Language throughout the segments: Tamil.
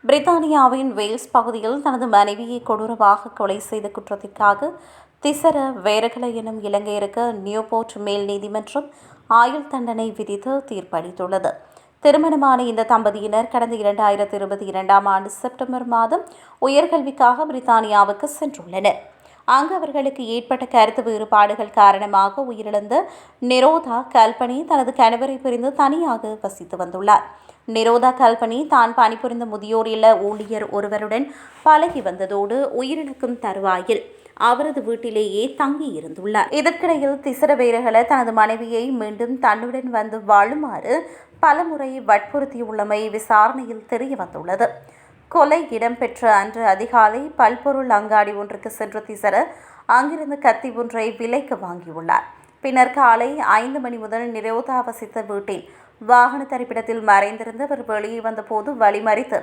பிரித்தானியாவின் வேல்ஸ் பகுதியில் தனது மனைவியை கொடூரமாக கொலை செய்த குற்றத்திற்காக திசர வேரகல எனும் இலங்கையருக்கு நியூபோர்ட் மேல் நீதிமன்றம் ஆயுள் தண்டனை விதித்து தீர்ப்பளித்துள்ளது. திருமணமான இந்த தம்பதியினர் கடந்த 2022ஆம் ஆண்டு செப்டம்பர் மாதம் உயர்கல்விக்காக பிரித்தானியாவுக்கு சென்றுள்ளனர். அங்கு அவர்களுக்கு ஏற்பட்ட கருத்து வேறுபாடுகள் காரணமாக உயிரிழந்த நிரோதா கல்பனி தனது கணவரை பிரிந்து தனியாக வசித்து வந்துள்ளார். நிரோதா கல்பனி தான் பணிபுரிந்த முதியோர் இல்ல ஊழியர் ஒருவருடன் பழகி வந்ததோடு உயிரிழக்கும் தருவாயில் அவரது வீட்டிலேயே தங்கியிருந்துள்ளார். இதற்கிடையில் திசரவேரகல தனது மனைவியை மீண்டும் தன்னுடன் வந்து வாழுமாறு பலமுறை வற்புறுத்தியுள்ளமை விசாரணையில் தெரியவந்துள்ளது. கொலை இடம்பெற்ற அன்று அதிகாலை பல்பொருள் அங்காடி ஒன்றுக்கு சென்ற திசர அங்கிருந்து கத்தி ஒன்றை விலைக்கு வாங்கியுள்ளார். பின்னர் காலை 5 மணி முதல் நிரோதா வசித்த வீட்டில் வாகன தரிப்பிடத்தில் மறைந்திருந்து அவர் வெளியே வந்தபோது வழிமறித்து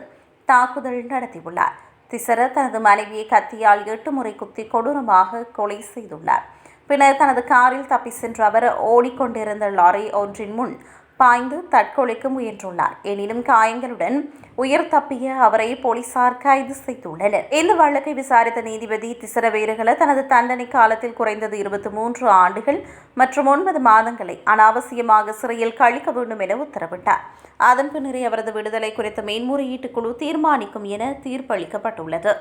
தாக்குதல் நடத்தியுள்ளார். திசர தனது மனைவியை கத்தியால் 8 முறை குத்தி கொடூரமாக கொலை செய்துள்ளார். பின்னர் தனது காரில் தப்பி சென்ற அவர் ஓடிக்கொண்டிருந்த லாரி ஒன்றின் முன் பாய்ந்து தற்கொலைக்கு முயன்றுள்ளார். எனினும் காயங்களுடன் உயிர் தப்பிய அவரை போலீசார் கைது செய்துள்ளனர். இந்த வழக்கை விசாரித்த நீதிபதி திசரவேரகல தனது தண்டனை காலத்தில் குறைந்தது 23 ஆண்டுகள் மற்றும் 9 மாதங்களை அனாவசியமாக சிறையில் கழிக்க வேண்டும் என உத்தரவிட்டார். அதன் பின்னரே அவரது விடுதலை குறித்த மேன்முறையீட்டு குழு தீர்மானிக்கும் என தீர்ப்பளிக்கப்பட்டுள்ளது.